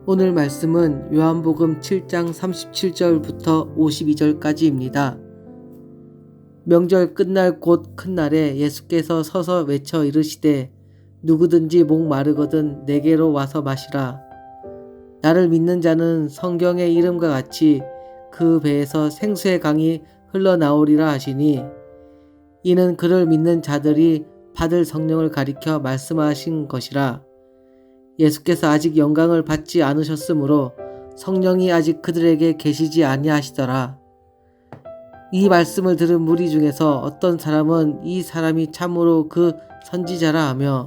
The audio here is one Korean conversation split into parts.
오늘 말씀은 요한복음 7장 37절부터 52절까지입니다. 명절 끝날 곧 큰 날에 예수께서 서서 외쳐 이르시되 누구든지 목 마르거든 내게로 와서 마시라. 나를 믿는 자는 성경의 이름과 같이 그 배에서 생수의 강이 흘러나오리라 하시니 이는 그를 믿는 자들이 받을 성령을 가리켜 말씀하신 것이라. 예수께서 아직 영광을 받지 않으셨으므로 성령이 아직 그들에게 계시지 아니하시더라. 이 말씀을 들은 무리 중에서 어떤 사람은 이 사람이 참으로 그 선지자라 하며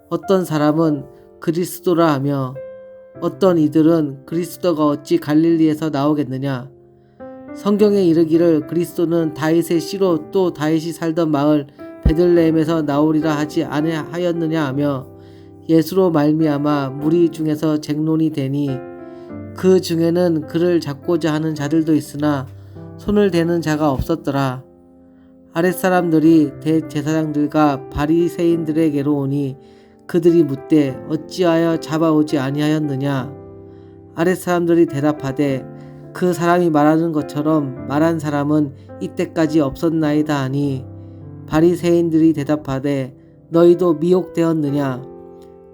어떤 사람은 그리스도라 하며 어떤 이들은 그리스도가 어찌 갈릴리에서 나오겠느냐. 성경에 이르기를 그리스도는 다윗의 씨로 또 다윗이 살던 마을 베들레헴에서 나오리라 하지 아니하였느냐 하며 예수로 말미암아 무리 중에서 쟁론이 되니 그 중에는 그를 잡고자 하는 자들도 있으나 손을 대는 자가 없었더라. 아랫사람들이 대제사장들과 바리새인들에게로 오니 그들이 묻되 어찌하여 잡아오지 아니하였느냐. 아랫사람들이 대답하되 그 사람이 말하는 것처럼 말한 사람은 이때까지 없었나이다 하니 바리새인들이 대답하되 너희도 미혹되었느냐.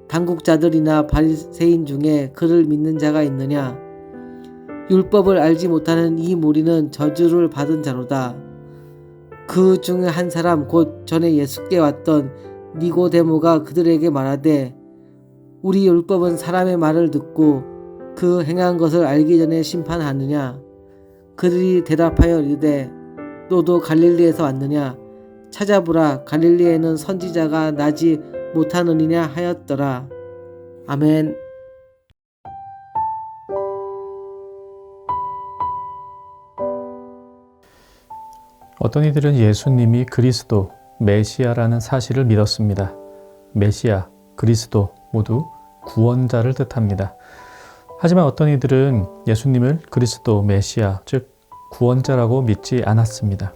당국자들이나 바리새인 중에 그를 믿는 자가 있느냐. 율법을 알지 못하는 이 무리는 저주를 받은 자로다. 그 중에 한 사람 곧 전에 예수께 왔던 니고데모가 그들에게 말하되 우리 율법은 사람의 말을 듣고 그 행한 것을 알기 전에 심판하느냐. 그들이 대답하여 이르되 너도 갈릴리에서 왔느냐. 찾아보라. 갈릴리에는 선지자가 나지 못하느니냐 하였더라. 아멘. 어떤 이들은 예수님이 그리스도, 메시아라는 사실을 믿었습니다. 메시아, 그리스도 모두 구원자를 뜻합니다. 하지만 어떤 이들은 예수님을 그리스도, 메시아, 즉 구원자라고 믿지 않았습니다.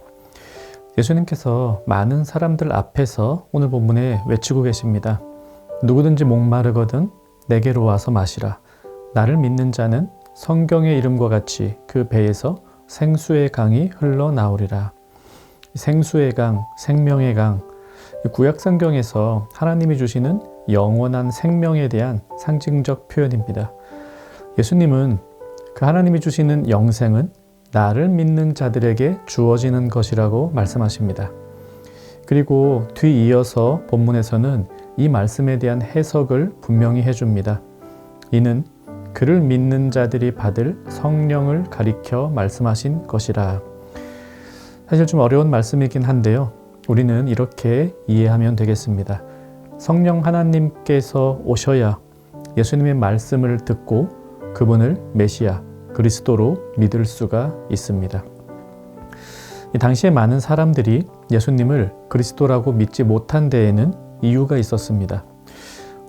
예수님께서 많은 사람들 앞에서 오늘 본문에 외치고 계십니다. 누구든지 목마르거든 내게로 와서 마시라. 나를 믿는 자는 성경의 이름과 같이 그 배에서 생수의 강이 흘러나오리라. 생수의 강, 생명의 강, 구약 성경에서 하나님이 주시는 영원한 생명에 대한 상징적 표현입니다. 예수님은 그 하나님이 주시는 영생은 나를 믿는 자들에게 주어지는 것이라고 말씀하십니다. 그리고 뒤이어서 본문에서는 이 말씀에 대한 해석을 분명히 해줍니다. 이는 그를 믿는 자들이 받을 성령을 가리켜 말씀하신 것이라. 사실 좀 어려운 말씀이긴 한데요. 우리는 이렇게 이해하면 되겠습니다. 성령 하나님께서 오셔야 예수님의 말씀을 듣고 그분을 메시아, 그리스도로 믿을 수가 있습니다. 당시에 많은 사람들이 예수님을 그리스도라고 믿지 못한 데에는 이유가 있었습니다.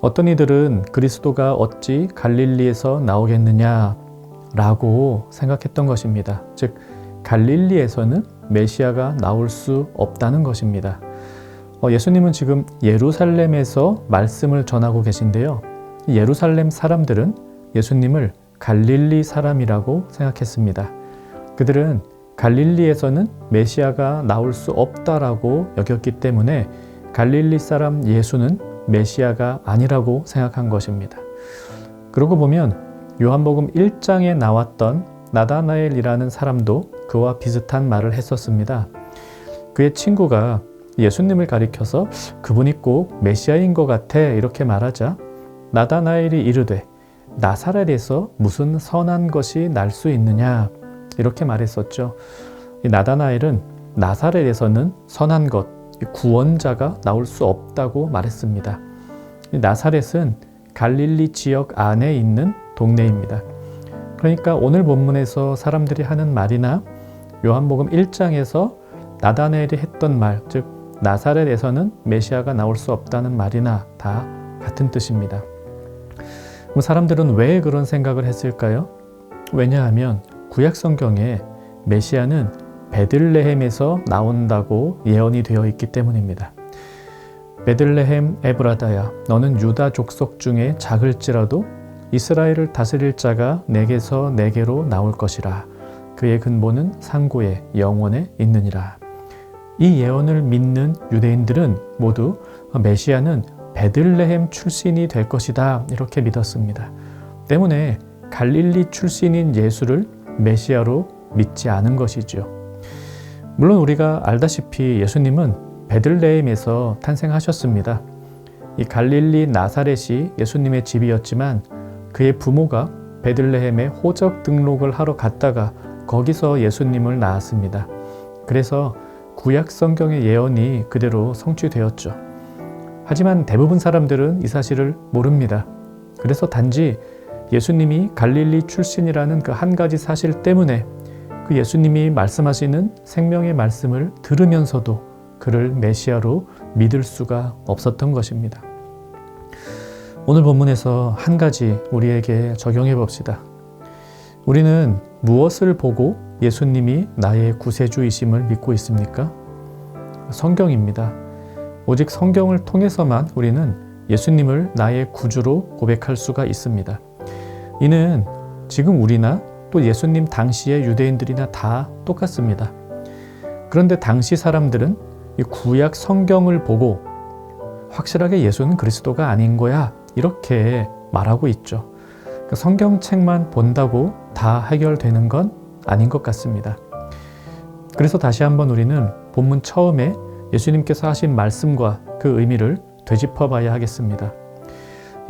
어떤 이들은 그리스도가 어찌 갈릴리에서 나오겠느냐라고 생각했던 것입니다. 즉 갈릴리에서는 메시아가 나올 수 없다는 것입니다. 예수님은 지금 예루살렘에서 말씀을 전하고 계신데요. 예루살렘 사람들은 예수님을 갈릴리 사람이라고 생각했습니다. 그들은 갈릴리에서는 메시아가 나올 수 없다라고 여겼기 때문에 갈릴리 사람 예수는 메시아가 아니라고 생각한 것입니다. 그러고 보면 요한복음 1장에 나왔던 나다나엘이라는 사람도 그와 비슷한 말을 했었습니다. 그의 친구가 예수님을 가리켜서 그분이 꼭 메시아인 것 같아 이렇게 말하자 나다나엘이 이르되 나사렛에서 무슨 선한 것이 날 수 있느냐 이렇게 말했었죠. 이 나다나엘은 나사렛에서는 선한 것, 구원자가 나올 수 없다고 말했습니다. 이 나사렛은 갈릴리 지역 안에 있는 동네입니다. 그러니까 오늘 본문에서 사람들이 하는 말이나 요한복음 1장에서 나다나엘이 했던 말, 즉 나사렛에서는 메시아가 나올 수 없다는 말이나 다 같은 뜻입니다. 사람들은 왜 그런 생각을 했을까요? 왜냐하면 구약 성경에 메시아는 베들레헴에서 나온다고 예언이 되어 있기 때문입니다. 베들레헴 에브라다야 너는 유다 족속 중에 작을지라도 이스라엘을 다스릴 자가 내게서 내게로 나올 것이라. 그의 근본은 상고에 영원에 있느니라. 이 예언을 믿는 유대인들은 모두 메시아는 베들레헴 출신이 될 것이다 이렇게 믿었습니다. 때문에 갈릴리 출신인 예수를 메시아로 믿지 않은 것이죠. 물론 우리가 알다시피 예수님은 베들레헴에서 탄생하셨습니다. 이 갈릴리 나사렛이 예수님의 집이었지만 그의 부모가 베들레헴에 호적 등록을 하러 갔다가 거기서 예수님을 낳았습니다. 그래서 구약 성경의 예언이 그대로 성취되었죠. 하지만 대부분 사람들은 이 사실을 모릅니다. 그래서 단지 예수님이 갈릴리 출신이라는 그 한 가지 사실 때문에 그 예수님이 말씀하시는 생명의 말씀을 들으면서도 그를 메시아로 믿을 수가 없었던 것입니다. 오늘 본문에서 한 가지 우리에게 적용해 봅시다. 우리는 무엇을 보고 예수님이 나의 구세주이심을 믿고 있습니까? 성경입니다. 오직 성경을 통해서만 우리는 예수님을 나의 구주로 고백할 수가 있습니다. 이는 지금 우리나 또 예수님 당시의 유대인들이나 다 똑같습니다. 그런데 당시 사람들은 이 구약 성경을 보고 확실하게 예수는 그리스도가 아닌 거야 이렇게 말하고 있죠. 성경책만 본다고 다 해결되는 건 아닌 것 같습니다. 그래서 다시 한번 우리는 본문 처음에 예수님께서 하신 말씀과 그 의미를 되짚어 봐야 하겠습니다.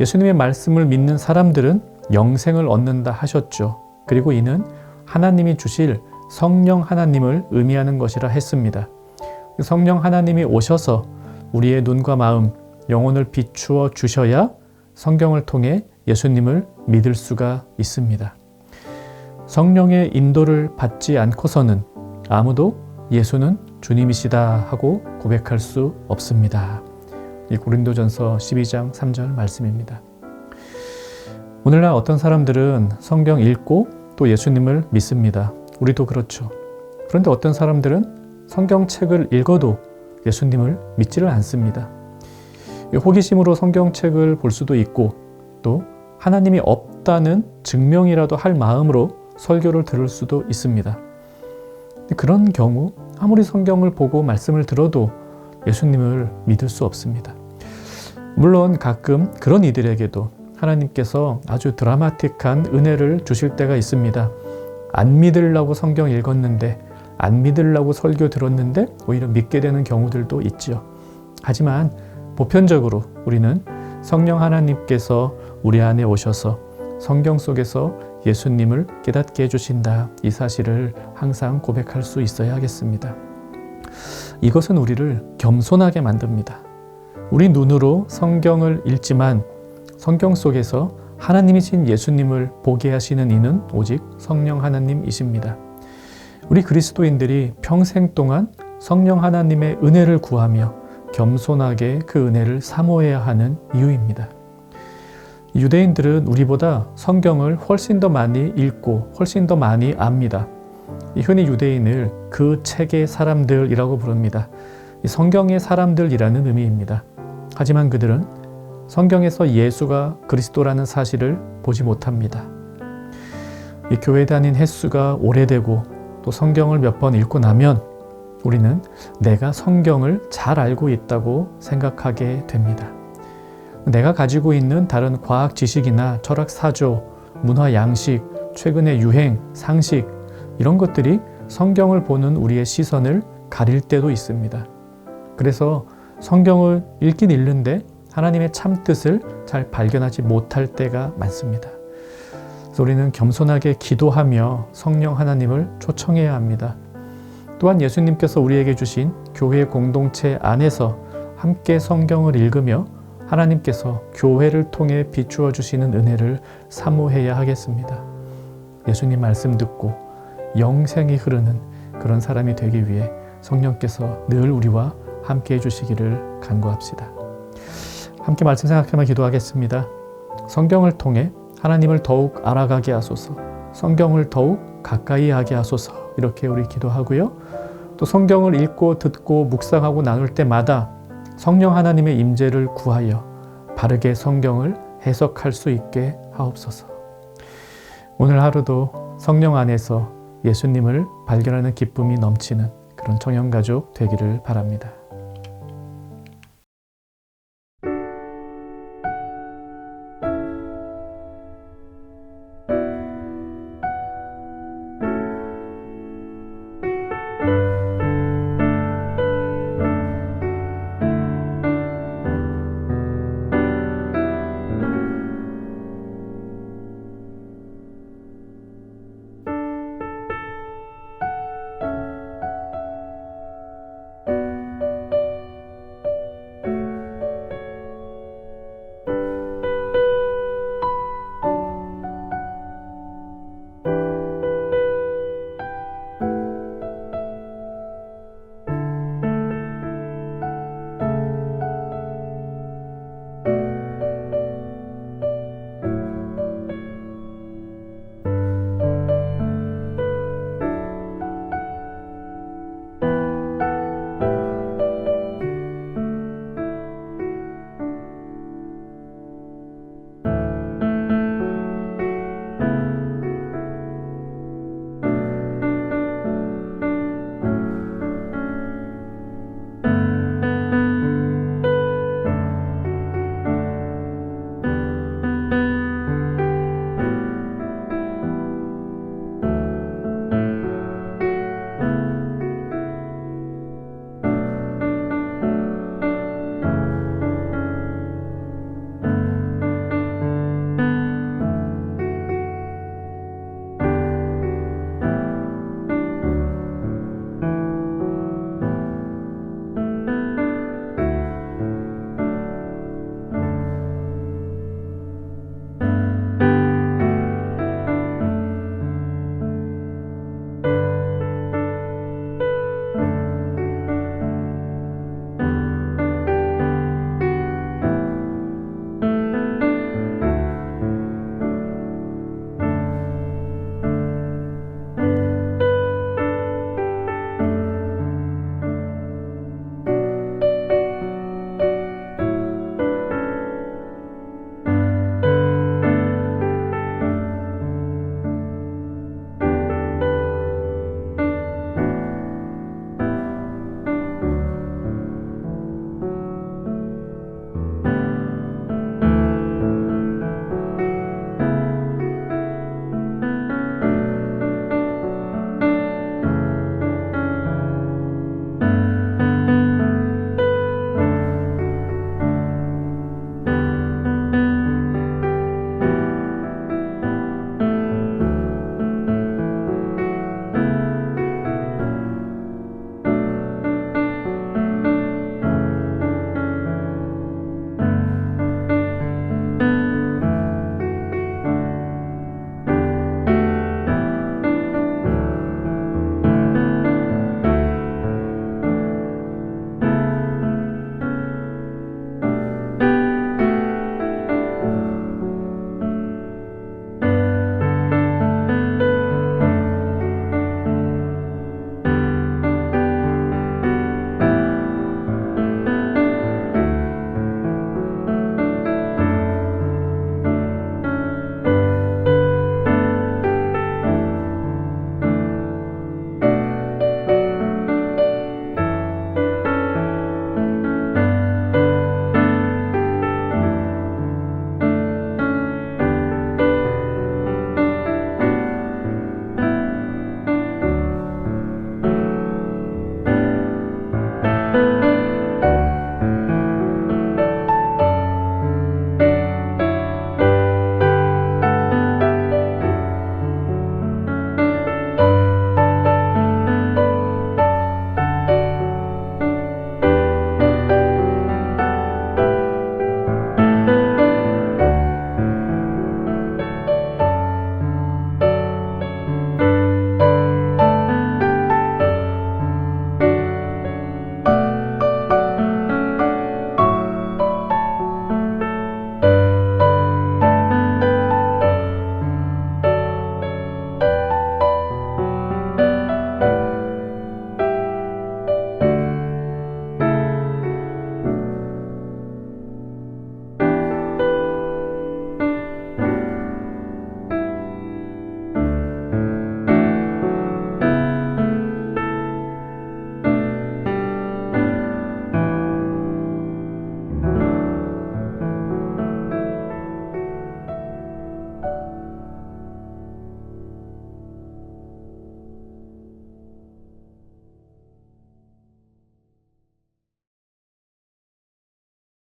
예수님의 말씀을 믿는 사람들은 영생을 얻는다 하셨죠. 그리고 이는 하나님이 주실 성령 하나님을 의미하는 것이라 했습니다. 성령 하나님이 오셔서 우리의 눈과 마음, 영혼을 비추어 주셔야 성경을 통해 예수님을 믿을 수가 있습니다. 성령의 인도를 받지 않고서는 아무도 예수는 주님이시다 하고 고백할 수 없습니다. 이 고린도전서 12장 3절 말씀입니다. 오늘날 어떤 사람들은 성경 읽고 또 예수님을 믿습니다. 우리도 그렇죠. 그런데 어떤 사람들은 성경책을 읽어도 예수님을 믿지를 않습니다. 호기심으로 성경책을 볼 수도 있고 또 하나님이 없다는 증명이라도 할 마음으로 설교를 들을 수도 있습니다. 그런 경우 아무리 성경을 보고 말씀을 들어도 예수님을 믿을 수 없습니다. 물론 가끔 그런 이들에게도 하나님께서 아주 드라마틱한 은혜를 주실 때가 있습니다. 안 믿으려고 성경 읽었는데, 안 믿으려고 설교 들었는데 오히려 믿게 되는 경우들도 있죠. 하지만 보편적으로 우리는 성령 하나님께서 우리 안에 오셔서 성경 속에서 예수님을 깨닫게 해주신다. 이 사실을 항상 고백할 수 있어야 하겠습니다. 이것은 우리를 겸손하게 만듭니다. 우리 눈으로 성경을 읽지만 성경 속에서 하나님이신 예수님을 보게 하시는 이는 오직 성령 하나님이십니다. 우리 그리스도인들이 평생 동안 성령 하나님의 은혜를 구하며 겸손하게 그 은혜를 사모해야 하는 이유입니다. 유대인들은 우리보다 성경을 훨씬 더 많이 읽고 훨씬 더 많이 압니다. 흔히 유대인을 그 책의 사람들이라고 부릅니다. 성경의 사람들이라는 의미입니다. 하지만 그들은 성경에서 예수가 그리스도라는 사실을 보지 못합니다. 교회 다닌 횟수가 오래되고 또 성경을 몇 번 읽고 나면 우리는 내가 성경을 잘 알고 있다고 생각하게 됩니다. 내가 가지고 있는 다른 과학 지식이나 철학 사조, 문화 양식, 최근의 유행, 상식 이런 것들이 성경을 보는 우리의 시선을 가릴 때도 있습니다. 그래서 성경을 읽긴 읽는데 하나님의 참뜻을 잘 발견하지 못할 때가 많습니다. 그래서 우리는 겸손하게 기도하며 성령 하나님을 초청해야 합니다. 또한 예수님께서 우리에게 주신 교회 공동체 안에서 함께 성경을 읽으며 하나님께서 교회를 통해 비추어 주시는 은혜를 사모해야 하겠습니다. 예수님 말씀 듣고 영생이 흐르는 그런 사람이 되기 위해 성령께서 늘 우리와 함께 해주시기를 간구합시다. 함께 말씀 생각하며 기도하겠습니다. 성경을 통해 하나님을 더욱 알아가게 하소서, 성경을 더욱 가까이 하게 하소서 이렇게 우리 기도하고요. 또 성경을 읽고 듣고 묵상하고 나눌 때마다 성령 하나님의 임재를 구하여 바르게 성경을 해석할 수 있게 하옵소서. 오늘 하루도 성령 안에서 예수님을 발견하는 기쁨이 넘치는 그런 청년가족 되기를 바랍니다.